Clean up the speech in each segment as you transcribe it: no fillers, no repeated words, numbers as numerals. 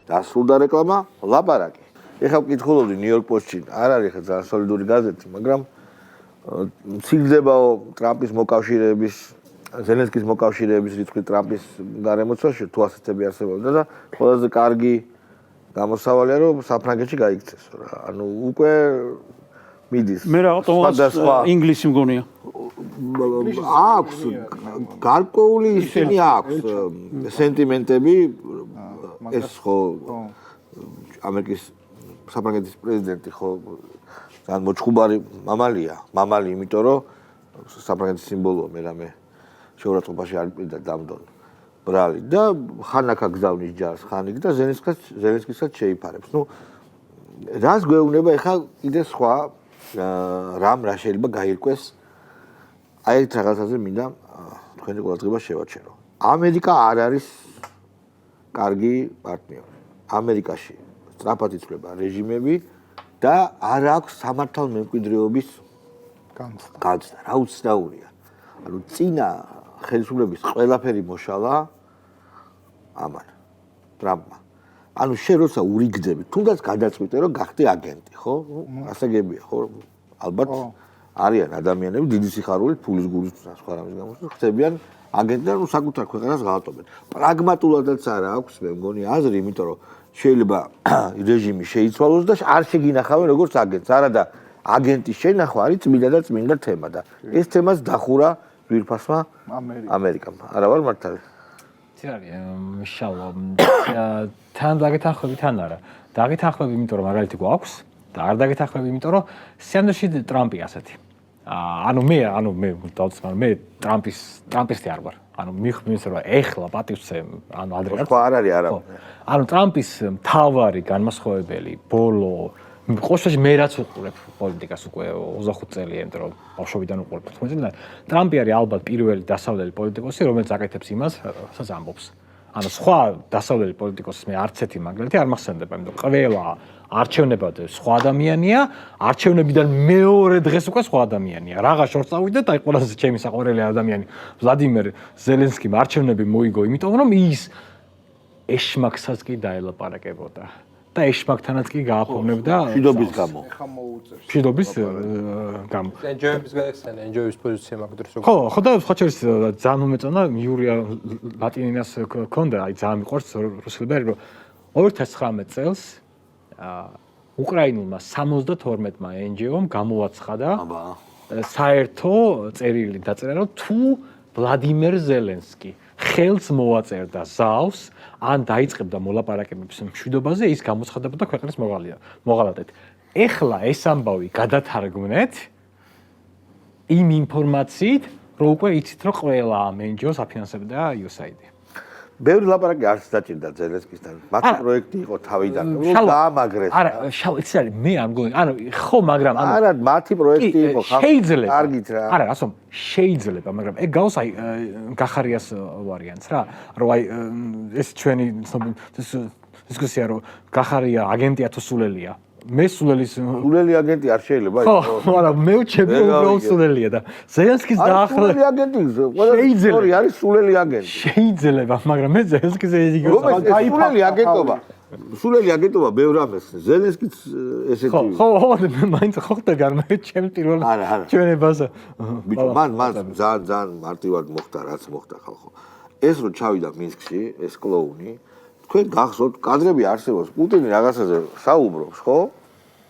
დასრულდა რეკლამა, ლაპარაკი. ეხლა ვკითხულობდი ნიუ-იორკ პოსტში, არ არის ხა ძალიან სოლიდური გაზეთი, მაგრამ ციგდებაო ტრამპის მოკავშირეების, ზელენსკის მოკავშირეების რიცხვი ტრამპის გარემოცვაში, თუ ასეთები არსებობდა და ყველაზე კარგი გამოსავალია, რომ საფრანგეთში გაიქცეს რა. ანუ უკვე მიდის. მე რაღაცა ინგლისი მგონია. აქვს გარკვეული ისინი აქვს სენტიმენტები ეს ხო ამერიკის საფრანგეთის პრეზიდენტი ხო ძალიან მოჩხუბარი მამალი, იმიტომ რომ საფრანგეთის სიმბოლოა მე შეურაცხყოფაში არ მიდდა დამდონ ბრალი და ხანაკა გზავნის ჯარს ხანიკ და ზელენსკისაც შეიფარებს. ნუ რას გვეუბნება ეხლა კიდე სხვა რა შეიძლება გაირკვეს აი ერთ რაღაცაზე მინდა თქვენი ყურადღება შევაჩერო. ამერიკა არ არის კარგი პარტნიორი. ამერიკაში სწრაფად იცვლება რეჟიმები და არ აქვს სამართალმემკვიდრეობის განცდა. რა უცნაურია. ანუ წინა ხელისუფლების ყველაფერი მოშალა ამან ტრამპმა. ანუ შენ როცა ურიგდები, თუნდაც გადაწყვიტე რომ გახდე აგენტი, ხო? ასე გებია, ხო? ალბათ არიან ადამიანები დიდი სიხარულით, ფულის გულით და სხვა რამის გამო ხდებიან აგენტი და საკუთარ ქვეყანას ღალატობენ. პრაგმატულადაც არ აქვს, მე მგონი აზრი, იმიტომ რომ შეიძლება რეჟიმი შეიცვალოს და არ შეგინახავენ როგორც აგენტს. არადა აგენტის შენახვა არის წმინდა და წმინდა თემა და ეს თემაც დახურა ძვირფასმა ამერიკამ. არა ვარ მართალი? მშალო თან დაგეთანხმები თან არა. დაგეთანხმები, იმიტომ რომ მაგალითი გვაქვს და არ დაგეთანხმები, იმიტომ რომ სიამოვნებაში ტრამპი ასეთი. ანუ მე დავწმარ, მე ტრამპისტი არ ვარ. ანუ მიხმის რომ ეხლა პატივცე, ანუ ადრე ხო არ არის არა. ანუ ტრამპის მთავარი განმასხვავებელი ბოლო ყოველთვის მე რაც უყურებ პოლიტიკას უკვე 25 წელია, იმიტომ რომ ბავშვობიდან უყურებ. თუმცა ტრამპი არის ალბათ პირველი დასავლელი პოლიტიკოსი, რომელიც აკეთებს იმას, რასაც ამბობს. ანუ სხვა დასავლელი პოლიტიკოსის მე არც ერთი მაგალითი არ მახსენდება, იმიტომ ყველა არჩევნებად სხვა ადამიანია, არჩევნებიდან მეორე დღეს უკვე სხვა ადამიანია. რაღა შორს წავიდეთ, აი ყველაზე ჩემი საყვარელი ადამიანი ვლადიმერ ზელენსკიმ არჩევნები მოიგო, იმიტომ რომ ის ეშმაკსაც კი დაელაპარაკებოდა. და ეშმაკთანაც კი გააფორმებდა მშვიდობის გამო. მშვიდობის გამო. ენჯოების პოზიცია მაგდროს როგორ. ხო და სხვა შორის ძალიან მომეწონა იურია ლატინინას ქონდა, აი ძალიან მიყვარს რუსელბერი, რომ 2019 წელს უკრაინულმა 72-მა ენჯომ გამოაცხადა საერთო წერილი დაწერა, რომ თუ ვლადიმერ ზელენსკი ხელს მოაწერდა ზავს ან დაიწყებდა მოლაპარაკებებს მშვიდობაზე, ის გამოცხადებოდა ქვეყნის მოღალატედ. ეხლა ეს ამბავი გადათარგმნეთ იმ ინფორმაციით, რომ უკვე იცით, რომ ყველა ამ ენჯოს აფინანსებდა USAID. ბევრი ლაპარაკი არც დაჭირდა ზელენსკისთან. მათი პროექტი იყო თავიდან. დაამაგრეს. არა, ის არის მე არ მგონი. ანუ ხო, მაგრამ ანუ არა, მათი პროექტი იყო შეიძლება. კარგით რა. არა, ასე შეიძლება, მაგრამ ეგ გავს აი გახარიას ვარიანტს რა, რომ აი ეს ჩვენი დისკუსია რომ გახარია აგენტია თუ სულელია. მე სულელი აგენტი არ შეიძლება იყოს. ხო, არა, მე ვჩები უბრალოდ სულელია და ზელენსკის დაახლოებით სულელი აგენტი, ყველა არის სულელი აგენტი. შეიძლება, მაგრამ მე ზელენსკის იგივე სულელი აგენტობა ბევრ ამას ზელენსკიც ესეთი ხო მაინც ხო ხდება მე ჩემ პირველ ჩვენებაზე ბიჭო მან ძალიან მარტივად მოხდა რაც მოხდა ხალხო ეს რო ჩავიდა მინსკში ეს კლოუნი თქვენ გახსოვთ კადრები არსებობს პუტინი რაღაცაზე საუბრობს ხო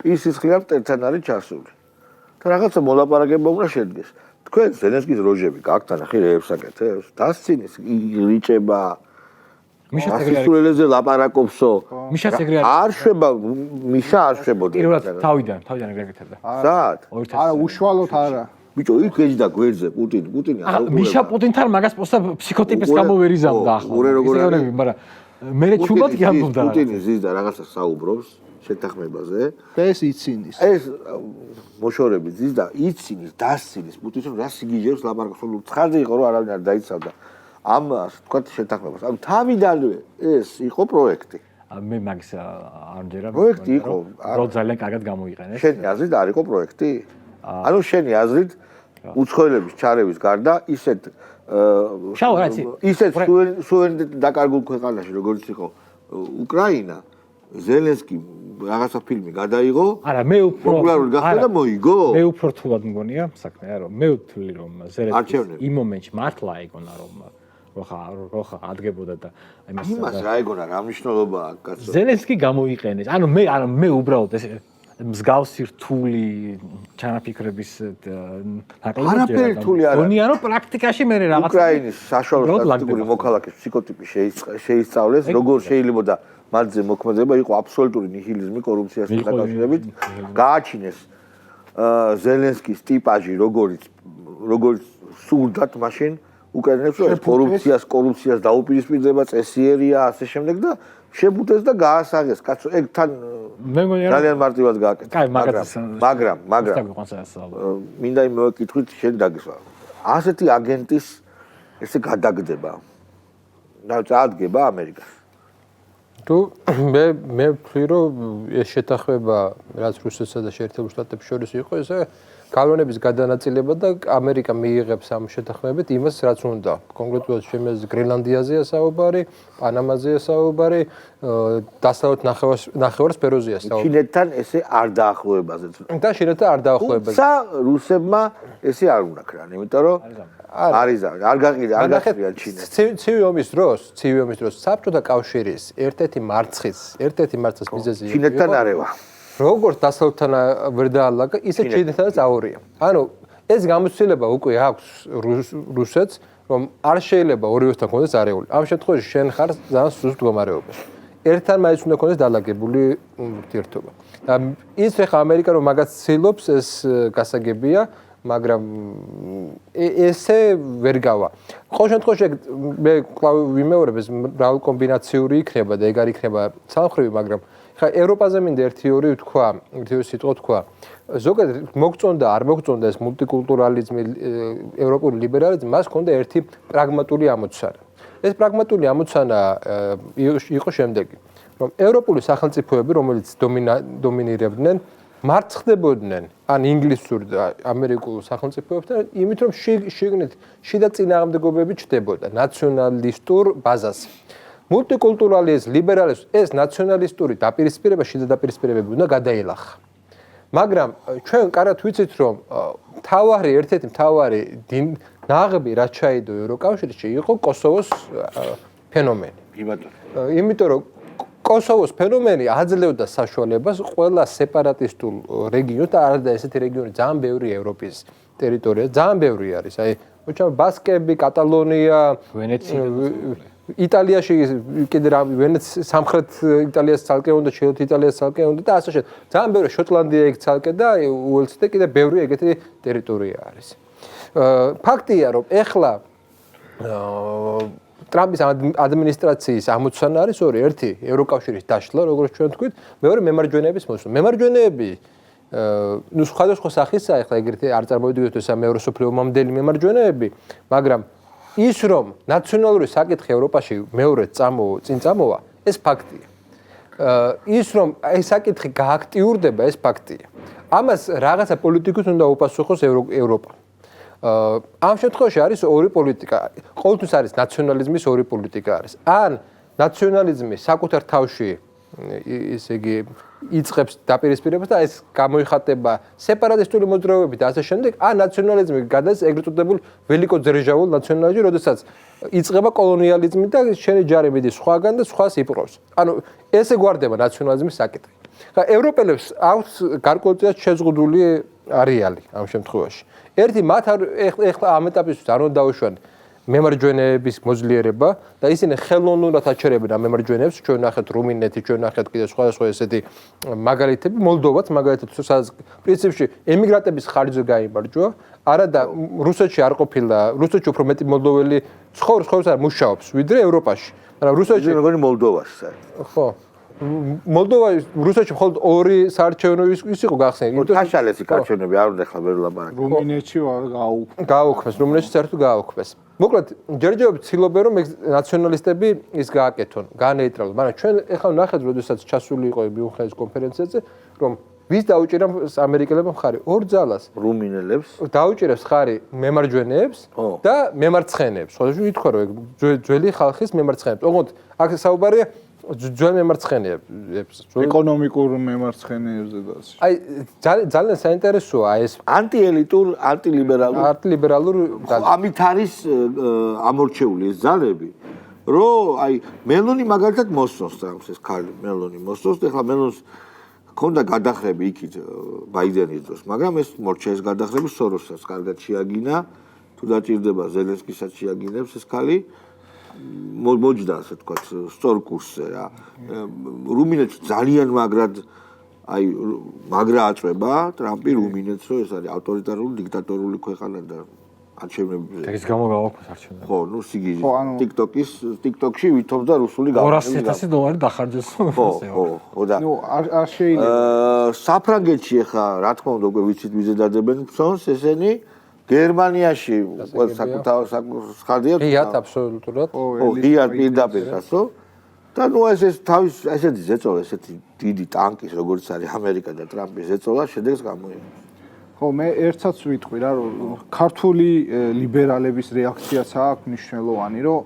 ისისხლიან მტერთან არის ჩასული და რაღაცა მოლაპარაკება უნდა შედგეს თქვენ ზელენსკის როჟები გაქვთ ნახე რეებს აკეთებს დასცინის ირიჭება მიშასულელეზე ლაპარაკობსო მიშას ეგრე არ შვება მიშა არ შვებოდა პირველად თავიდან ეგრე აკეთებდა საათ არა უშუალოდ არა ბიჭო იქ ეჯდა გვერდზე პუტინი არა მიშა პუტინთან მაგას პოსტა ფსიქოტიპის გამო ვერ იზამდა ახლა მაგრამ მე ჩუბად კი ამბობდა პუტინი ზის და რაღაცა საუბრობს შეთანხმებაზე და ეს იცინის ეს მოშორები ზის და იცინის დასცინის პუტინს რა სიგიჟებს ლაპარაკობს ცხადე იყო რომ არავინ არ დაიცავდა ამ თქვა შეთანხმებას. ანუ თავიდანვე ეს იყო პროექტი. მე მაგის არჯერა პროექტი იყო. რო ძალიან კარგად გამოიყენეს. შენი აზრით არ იყო პროექტი? ანუ შენი აზრით უცხოელების ჩარევის გარდა ისეთ სუვერენიტეტ დაკარგულ ქვეყანაში როგორც იყო უკრაინა ზელენსკი რაღაცა ფილმი გადაიღო არა მე უფრო პოპულარული გახდა და მოიგო მე უფრო რთულად მგონია საქმე რომ მე ვთვლი რომ ზელენსკი იმ მომენტში მართლა ეგონა რომ როხა ადგებოდა და იმას რა ეგონა რა მნიშვნელობა აქვს კაცო ზელენსკი გამოიყენეს ანუ მე უბრალოდ ეს მსგავსი რთული ჩანაფიქრების არაფერი რთული არ არის გონია რომ პრაქტიკაში მე რაღაც უკრაინის საშუალო სტატისტიკური მოქალაქის ფსიქოტიპი შეისწავლეს როგორ შეიძლება მათზე მოქმედება იყო აბსოლუტური ნიჰილიზმი კორუფციასთან დაკავშირებით გააჩინეს ზელენსკის ტიპაჟი როგორც სურდათ მაშინ უკრაინელებს კორუფციას დაუპირისპირდება წესიერია ასე შემდეგ და შებუთეს და გაასაღეს კაცო ეგ თან ძალიან მარტივად გააკეთა კაი მაგრამ მინდა იმ მოვეკითხვით შენ დაგესვა ასეთი აგენტის ესე გადაგდება და წაადგება ამერიკას თუ მე ვთვლი რომ ეს შეთანხმება რაც რუსეთსა და შეერთებულ შტატებს შორის იყო ესე გავლენების გადანაწილება და ამერიკა მიიღებს ამ შეთანხმებით იმას რაც უნდა კონკრეტულად შემეძლო გრენლანდიაზეა საუბარი პანამაზეა საუბარი დასავლეთ ნახევარსფეროზეა საუბარი ჩინეთთან ესე არ დაახლოებაზე და ჩინეთთან არ დაახლოებაზე თუმცა რუსებმა ესე არ უნდა ქრან იმიტომ რომ არის არ გაყირიან ჩინეთს ცივი ომის დროს საბჭოთა კავშირის ერთ-ერთი მარცხის მიზეზი ჩინეთთან არევა როგორც დასავლეთთან ვერ დაალაგა, ისე ჩინეთთანაც აორია. ანუ ეს გამოცდილება უკვე აქვს რუსეთს, რომ არ შეიძლება ორივესთან კონდეს არეული. ამ შემთხვევაში შენ ხარ ძალიან სუსტ მდგომარეობაში. ერთთან მაინც უნდა კონდეს დაალაგებული ურთიერთობა. და ის ხა ამერიკა რომ მაგას ცდილობს, ეს გასაგებია, მაგრამ ესე ვერ გავა. ყოველ შემთხვევაში მე კლავ ვიმეორებ ეს მრავალ კომბინაციური იქნება და ეგ არ იქნება სამხრივი, მაგრამ ხა ევროპაზე მინდა ერთი სიტყვა თქვა. ზოგადად მოგწონდა, არ მოგწონდა ეს მულტიკულტურალიზმი, ევროპული ლიბერალიზმი, მას ჰქონდა ერთი პრაგმატული ამოცანა. ეს პრაგმატული ამოცანა იყო შემდეგი, რომ ევროპული სახელმწიფოები, რომელიც დომინირებდნენ, მარცხდებოდნენ ან ინგლისურ და ამერიკულ სახელმწიფოებთან, იმით რომ შიგნით შიდა წინააღმდეგობები ჩდებოდა ნაციონალისტურ ბაზაზე. მულტიკულტურალიზმ, ლიბერალიზმ, ეს ნაციონალისტური დაპირისპირება, შიდა დაპირისპირებები უნდა გადაილახა. მაგრამ ჩვენ კარგად ვიცით, რომ ერთ-ერთი მთავარი ნაღები, რაც ჩაიდო ევროკავშირში, იყო კოსოვოს ფენომენი. იმიტომ რომ კოსოვოს ფენომენი აძლევდა საშუალებას ყველა სეპარატისტულ რეგიონს და არა და ესეთი რეგიონი ძალიან ბევრი ევროპის ტერიტორია, ძალიან ბევრი არის. აი, მოჩა ბასკები, კატალონია, ვენეცია იტალიაში კიდე რა სამხრეთ იტალიას ცალკე უნდა, ჩრდილოეთ იტალიას ცალკე უნდა და ასე შემდეგ. ძალიან ბევრი შოტლანდია იქ ცალკე და უელსი და კიდე ბევრი ეგეთი ტერიტორია არის. ფაქტია, რომ ეხლა ტრამპის ადმინისტრაციის ამოცანა არის ორი, ერთი ევროკავშირის დაშლა, როგორც ჩვენ ვთქვით, მეორე მემარჯვენეების მოსვლა. მემარჯვენეები ნუ სხვადასხვა სახისაა, ეხლა ეგრეთი არ წარმოვიდგინოთ ეს მეორე სოფლიო ომამდელი მემარჯვენეები, მაგრამ ის რომ ნაციონალური საკითხი ევროპაში მეორე წინ წამოვა, ეს ფაქტია. ის რომ ეს საკითხი გააქტიურდება, ეს ფაქტია. ამას რაღაცა პოლიტიკით უნდა უპასუხოს ევროპა. ამ შემთხვევაში არის ორი პოლიტიკა. ყოველთვის არის ნაციონალიზმის ორი პოლიტიკა არის. ან ნაციონალიზმი საკუთარ თავში ესე იგი იწყებს დაპირისპირებას და ეს გამოიხატება სეპარატისტული მოძრაობებით და ასე შემდეგ, ან ნაციონალიზმი გადადის ეგრეთ წოდებულ ველიკო-ძერჟავულ ნაციონალიზმში, როდესაც იწყება კოლონიალიზმი და შენი ჯარი მიდის სხვაგან და სხვას იპყრობს. ანუ ესე გვარდება ნაციონალიზმის საკითხი. ხა ევროპელებს აქვს გარკვეულწილად შეზღუდული არეალი ამ შემთხვევაში. ერთი მათ ეხლა ამ ეტაპისთვის არ უნდა დაუშვან მემარჯვენეების მოძლიერება და ისინი ხელოვნურად აჩერებენ ამ მემარჯვენეებს, ჩვენ ნახეთ რუმინეთი, ჩვენ ნახეთ კიდე სხვადასხვა ესეთი მაგალითები, მოლდოვაც მაგალითად, სადაც პრინციპში ემიგრანტების ხარჯზე გაიმარჯვა, არა და რუსეთში არ ყოფილა, რუსეთში უფრო მეტი მოლდოველი ცხოვრობს არ მუშაობს, ვიდრე ევროპაში. მაგრამ რუსეთში მეგონი მოლდოვაში. ხო. მოლდოვა რუსეთში მხოლოდ ორი საარჩევნო ის იყო გახსენილი. თაშალესი არჩევნები არ უნდა ხა ვერ ვლაპარაკო. რუმინეთში გააუქმეს, რუმინეთში საერთოდ გააუქმეს. მოკლედ, ჯერჯერობით ცდილობენ რომ ნაციონალისტები ის გააკეთონ, განეიტრალონ. მაგრამ ჩვენ ეხლა ნახეთ, როდესაც ჩასული იყო მიუნხენის კონფერენციაზე, რომ ვის დაუჭირა ამერიკელებმა მხარი? ორ ძალას. რუმინელებს დაუჭირებს მხარი მემარჯვენეებს და მემარცხენეებს. ხოლმე ითქვა რომ ძველი ხალხის მემარცხენეებს. ოღონდ აქ საუბარია ძველ მემარცხენეებს. ეკონომიკურ მემარცხენეებზე და ასე. აი ძალიან საინტერესოა ეს ანტიელიტურ, არტილიბერალურ ამით არის ამორჩეული ეს ძალები, რომ აი მელონი მაგალითად მოსწონს ტრამპს ეს ქალი, მელონი მოსწონს, ეხლა მელონს ქონდა გადახრები იქით ბაიდენის დროს, მაგრამ ეს მორჩა ეს გადახრები სოროსსაც კარგად შეაგინა, თუ დაჭირდება ზელენსკისაც შეაგინებს ეს ქალი. მოჯდა ასე თქვა სწორ კურსზე რა. რუმინეთს ძალიან აი მაგრა აწვება ტრამპი რუმინეთს, რომ ეს არის ავტორიტარული დიქტატორული ქვეყანა და არჩევნებზე. ეს გამო გავაქვს არჩევნები. ხო, ნუ სიგიჟე. TikTok-ში ვითომ და რუსული $200,000 დახარჯეს. ხო და ნუ არ შეიძლება. საფრანგეთში ახლა რა თქმა უნდა უკვე ვიცით ვიზე დადებენ ფსონს ესენი გერმანიაში საკუთარ ღიად აბსოლუტურად. ხო, ღიად პირდაპირ გასო. და ნუ ეს თავის ესეთი ზეწოლა, ესეთი დიდი ტანკის როგორც არის ამერიკა და ტრამპის ზეწოლა შედეგს გამოიღებს. ხო, მე ერთსაც ვიტყვი რა, რომ ქართული ლიბერალების რეაქციაც აქვს მნიშვნელოვანი, რომ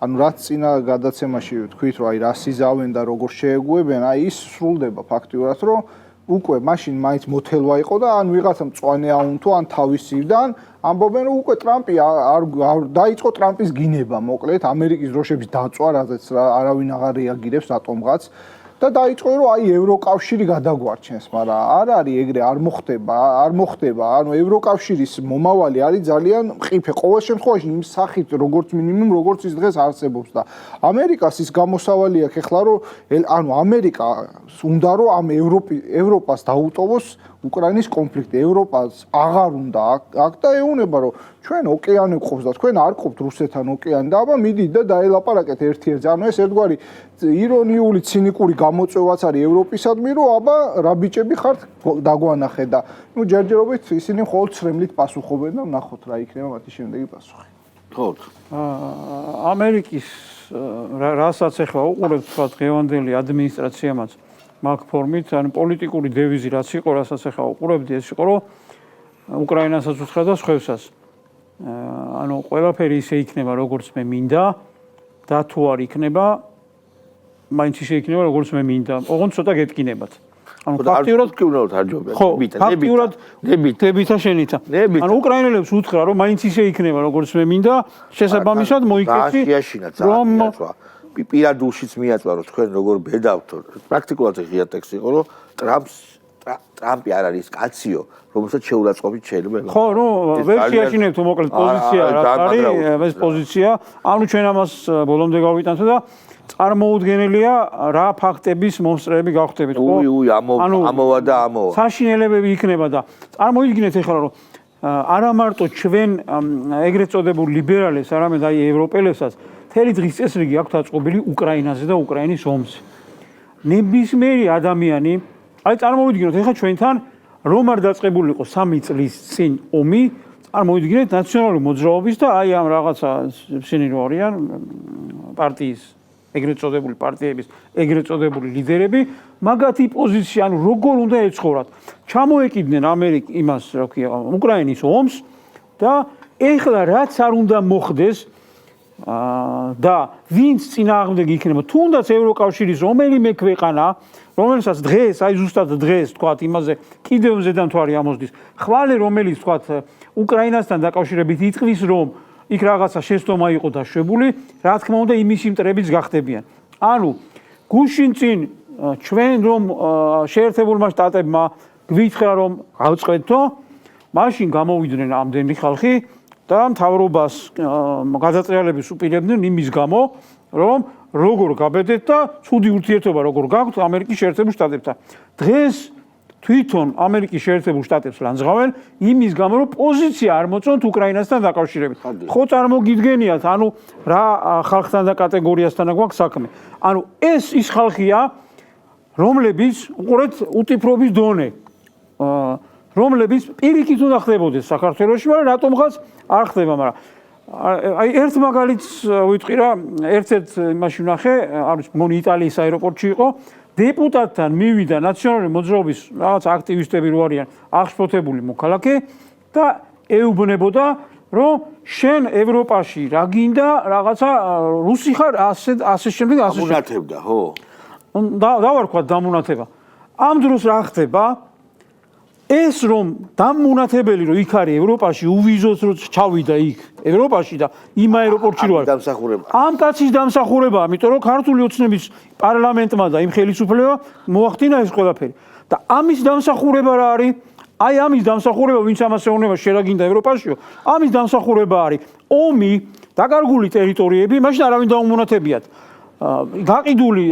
ანუ რაც წინა გადაცემაში ვთქვით, რომ აი რა სიზავენ და როგორ შეეგუებენ, აი ის სრულდება ფაქტიურად, რომ უკვე მაშინ მაინც მოთელვა იყო და ან ვიღაცა მწვანე აუნთო, ან თავისივდან ამბობენ, რომ უკვე ტრამპი არ დაიწყო ტრამპის გინება, მოკლედ ამერიკის დროშების დაწვა, რაზეც არავინ აღარ რეაგირებს რატომღაც. და დაიწყო რომ აი ევროკავშირი გადაგვარჩენს, მაგრამ არ არის ეგრე, არ მოხდება, ანუ ევროკავშირის მომავალი არის ძალიან მყიფე, ყოველ შემთხვევაში იმ სახით, როგორც მინიმუმ, როგორც ის დღეს არსებობს და ამერიკას ის გამოსავალი აქვს ეხლა, რომ ანუ ამერიკას უნდა რომ ამ ევროპას დაუტოვოს უკრაინის კონფლიქტი, ევროპას აღარ უნდა აქ და ეუნება რომ ჩვენ ოკეანე გვყავს და თქვენ არ ყოფთ რუსეთთან ოკეანე და აბა მიდით და დაელაპარაკეთ ერთ-ერთზე. ანუ ეს ერთგვარი ირონიული, ცინიკური გამოწვევაც არის ევროპისადმი, რომ აბა რა ბიჭები ხართ დაგვანახე და ნუ ჯერჯერობით ისინი მხოლოდ ცრემლით პასუხობენ და ნახოთ რა იქნება მათი შემდეგი პასუხი. ხო. ამერიკის რასაც ახლა უყურებთ თქვა დღევანდელი ადმინისტრაციამაც მაგ ფორმით, ან პოლიტიკური დევიზი რაც იყო, რასაც ახლა უყურებდი, ეს იყო, რომ უკრაინასაც უთხრა და სხვებსაც. ანუ ყველაფერი ისე იქნება, როგორც მე მინდა და თუ არ იქნება, მაინც ისე იქნება, როგორც მე მინდა. ოღონდ ცოტა გეტკინებათ. ანუ ფაქტიურად კი უნდა თარჯობენ. ფაქტიურად დებითა შენითა. ანუ უკრაინელებს უთხრა, რომ მაინც ისე იქნება, როგორც მე მინდა, შესაბამისად მოიქცი, რომ პირადულშიც მიაწვა, რომ თქვენ როგორ ბედავთო. პრაქტიკულად ღია ტექსტი იყო, რომ ტრამპი არ არის კაციო, რომელსაც შეურაცხყოფით შეიძლება. ხო, ნუ ვერ შეაშინებთ მოკლედ პოზიცია, რაც არის ეს პოზიცია. ანუ ჩვენ ამას ბოლომდე გავიტანთ და წარმოუდგენელია რა ფაქტების მომსწრეები გავხდებით, ხო? ამოვა და ამოვა. საშინელებები იქნება და წარმოიდგინეთ ახლა რომ არა მარტო ჩვენ ეგრეთ წოდებულ ლიბერალებს, არამედ აი ევროპელებსაც მთელი დღის წესრიგი აქვთ აწყობილი უკრაინაზე და უკრაინის ომზე. ნებისმიერი ადამიანი, აი წარმოვიდგინოთ ახლა ჩვენთან რომ არ დაწყებულიყო 3 წლის წინ ომი, წარმოვიდგინეთ ნაციონალური მოძრაობის და აი ამ რაღაცა ისინი რო არიან პარტიის ეგრეთ წოდებული პარტიების ეგრეთ წოდებული ლიდერები მაგათი პოზიცია, ანუ როგორ უნდა ეცხოვრათ. ჩამოეკიდნენ იმას, რა ქვია, უკრაინის ომს და ეხლა რაც არ უნდა მოხდეს და ვინც წინააღმდეგი იქნება, თუნდაც ევროკავშირის რომელიმე ქვეყანა, რომელსაც დღეს, აი ზუსტად დღეს, თქვათ, იმაზე კიდევ ზედან თვარი ამოსდის, ხვალე რომელიც თქვათ უკრაინასთან დაკავშირებით იტყვის, რომ იქ რაღაცა შეცდომა იყო დაშვებული, რა თქმა უნდა იმის იმტრებიც გახდებიან. ანუ გუშინ წინ ჩვენ რომ შეერთებულმა შტატებმა გვითხრა რომ გავწყვეტო, მაშინ გამოვიდნენ ამდენი ხალხი და მთავრობას გადატრიალების უპირებდნენ იმის გამო, რომ როგორ გაბედეთ და ცუდი ურთიერთობა როგორ გაქვთ ამერიკის შეერთებულ შტატებთან. დღეს თვითონ ამერიკის შეერთებულ შტატებს ლანძღავენ იმის გამო, რომ პოზიცია არ მოწონთ უკრაინასთან დაკავშირებით. ხო წარმოგიდგენიათ, ანუ რა ხალხთან და კატეგორიასთან გვაქვს საქმე. ანუ ეს ის ხალხია, რომლებიც უყურეთ უტიფრობის დონე, რომლებიც პირიქით უნდა ხდებოდეს საქართველოში, მაგრამ რატომღაც არ ხდება, მაგრამ აი ერთ მაგალითს ვიტყვი რა, ერთ-ერთ იმაში ვნახე, არის მგონი იტალიის აეროპორტში იყო, დეპუტატთან მივიდა ნაციონალური მოძრაობის რაღაც აქტივისტები რო არიან აღშფოთებული მოქალაქე და ეუბნებოდა რომ შენ ევროპაში რა გინდა რაღაცა რუსი ხარ ასე შემდეგ ამუნათებდა ხო დავარქვა დამუნათება ამ დროს რა ხდება ეს რომ დამუნათებელი რომ იქ არის ევროპაში უვიზოთ რომ ჩავიდა იქ ევროპაში და იმ აეროპორტში რო არის ამ კაცის დამსახურება იმიტომ რომ ქართული ოცნების პარლამენტმა და იმ ხელისუფლებამ მოახდინა ეს ყველაფერი და ამის დამსახურება რა არის აი ამის დამსახურება ვინც ამას ეუბნება შერაგინდა ევროპაშიო ამის დამსახურება არის ომი დაკარგული ტერიტორიები მაშინ არავინ დაუმონათებიათ გაყიდული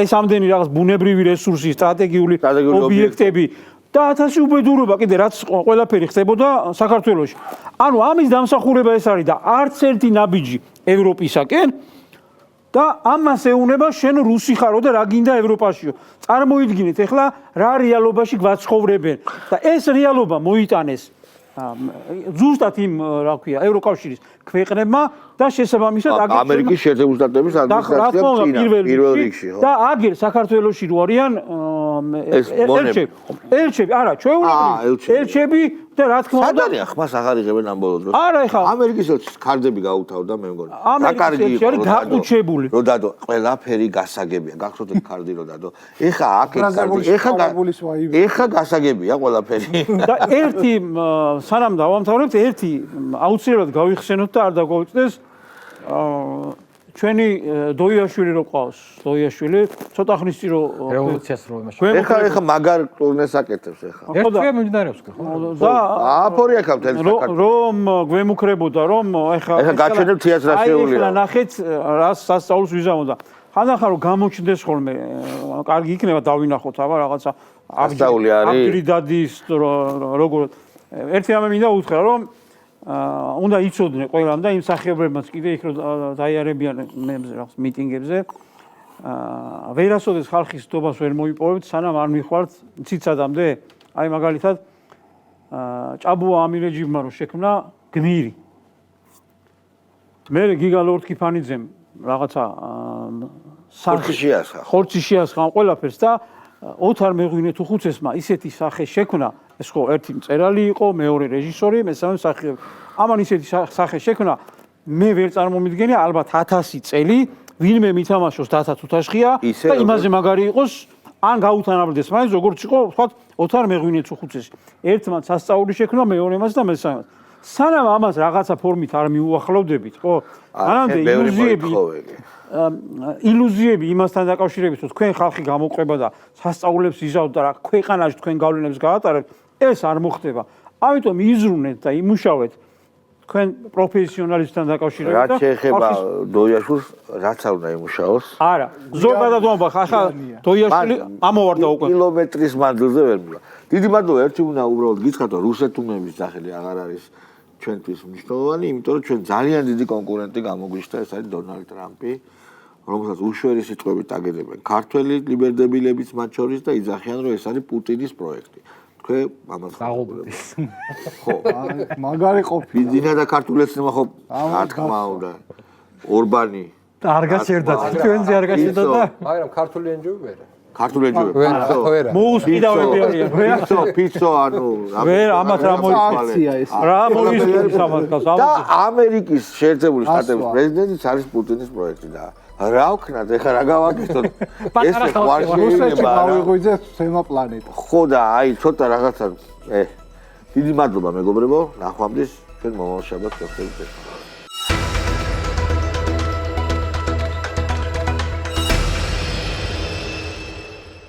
ეს ამდენი რაღაც ბუნებრივი რესურსი სტრატეგიული ობიექტები და 1000 უბედურობა კიდე რაც ყველაფერი ხდებოდა საქართველოში ანუ ამის დამსახურება ეს არის და არც ერთი ნაბიჯი ევროპისაკენ და ამას ეუბნება შენ რუსი ხარო და რა გინდა ევროპაშიო წარმოიდგინეთ ეხლა რა რეალობაში გვაცხოვრებენ და ეს რეალობა მოიტანეს ზუსტად იმ რა ქვია ევროკავშირის ქვეყნებმა და შესაბამისად ამერიკის შეერთებული შტატების ადმინისტრაციამ პირველ რიგში ხო და აგერ საქართველოში რო არიან ელჩები არა ჩვეულებრივი ელჩები და რა თქმა უნდა სადარია ხმას აღარ იღებენ ამ ბოლო დროს არა ეხლა ამერიკის ელჩის ქარდები გაუთავდა მე მგონი ამერიკის ელჩი არის გაყუჩებული რო დადო ყველაფერი გასაგებია გახსოვთ ქარდი რო დადო ეხა აქ ქარდი ეხა გასაგებია ყველაფერი და ერთი სანამ დავამთავრებთ ერთი აუცილებლად გავიხსენოთ და არ დაგვაუწყდეს ჩვენი დოიაშვილი რო ყავს დოიაშვილი ცოტა ხნის წინ რო რევოლუციას რო იმაში ეხა მაგარ ტურნეს აკეთებს ეხა ერთია მიმდინარეობს ხო და აფორია ქალთელი საქართველოს რომ გვემუქრებოდა რომ ეხა გაჩვენებ თეატრ რა შეუულია ეხლა ნახეთ რა სასწაულს ვიზამოდა ხანდახან რომ გამოჩნდეს ხოლმე კარგი იქნება დავინახოთ აბა რაღაცა ასწაული არის აბჯრიდადის როგორ ერთი ამე მინდა უთხრა რომ უნდა იცოდნენ ყველამ და იმ სახეობებმაც კიდე იქ რომ დაიარებიან რაღაც მიტინგებზე ვერასოდეს ხალხის დობას ვერ მოიპოვებთ სანამ არ მიხვალთ ციცადამდე აი მაგალითად ჭაბუა ამირეჯიბმა რომ შექმნა გმირი მე გიგა ლორთქიფანიძემ რაღაცა ხორცი შეასხა ყველაფერს და ოთარ მეღვინე თუხუცესმა ისეთი სახე შექმნა ეს ხო ერთი მწერალი იყო მეორე რეჟისორი მესამე მსახიობი ამან ისეთი სახე შექმნა მე ვერ წარმომიდგენია ალბათ 1000 წელი ვინმე მითამაშოს დათა თუთაშხია და იმაზე მაგარი იყოს ან გაუთანაბრდეს მაინც როგორც იყო ვთქვათ ოთარ მეღვინე თუხუცესი ერთმან სასწაული შექმნა მეორემაც და მესამემაც სანამ ამას რაღაცა ფორმით არ მიუახლოვდებით ხო ანამდე ილუზიები იმასთან დაკავშირებით რომ თქვენ ხალხი გამოყვება და სასწაულებს იზავთ და რა ქვეყანაში თქვენ გავლენებს გაატარებთ ეს არ მოხდება ამიტომ იზრუნეთ და იმუშავეთ თქვენ პროფესიონალისტთან დაკავშირებით და რაც შეეხება დოიაშვილს რაც არ უნდა იმუშაოს არა ზოგადად ვამბობ ახლა დოიაშვილი ამოვარდა უკვე კილომეტრის მანძილზე ვერ მივა დიდი მადლობა ერთი უნდა უბრალოდ გითხრათ რომ რუსეთუმების სახელი აღარ არის ჩვენთვის მნიშვნელოვანი იმიტომ რომ ჩვენ ძალიან დიდი კონკურენტი გამოგვიშთა ეს არის დონალდ ტრამპი რომელსაც უშუალო სიტყვებით აგებენ ქართველი ლიბერდებილებიც მათ შორის და იძახიან რომ ეს არის პუტინის პროექტი თქვენ ამას აღობდეს ხო მაგარი ყოფილი ბიზნესა და ქართულეთმა ხო რა თქმა უნდა ორბანი და არ გაჩერდა თქვენზე არ გაჩერდა და მაგრამ ქართული ენჯობი ვერა ქართული ენჯობი ვერა მოუსპიდავები არიან პიცო ანუ ვერ ამათ რა მოიწია ეს რა მოიწია ამას და ამერიკის შეერთებული შტატების პრეზიდენტიც არის პუტინის პროექტი და რა ვქნათ ეხლა რა გავაკეთოთ ეს რუსეთში გავიღვიძეთ თემა პლანეტა ხო და აი ცოტა რაღაცა დიდი მადლობა მეგობრებო ნახვამდის ჩვენ მომავალ შაბათს გავხდებით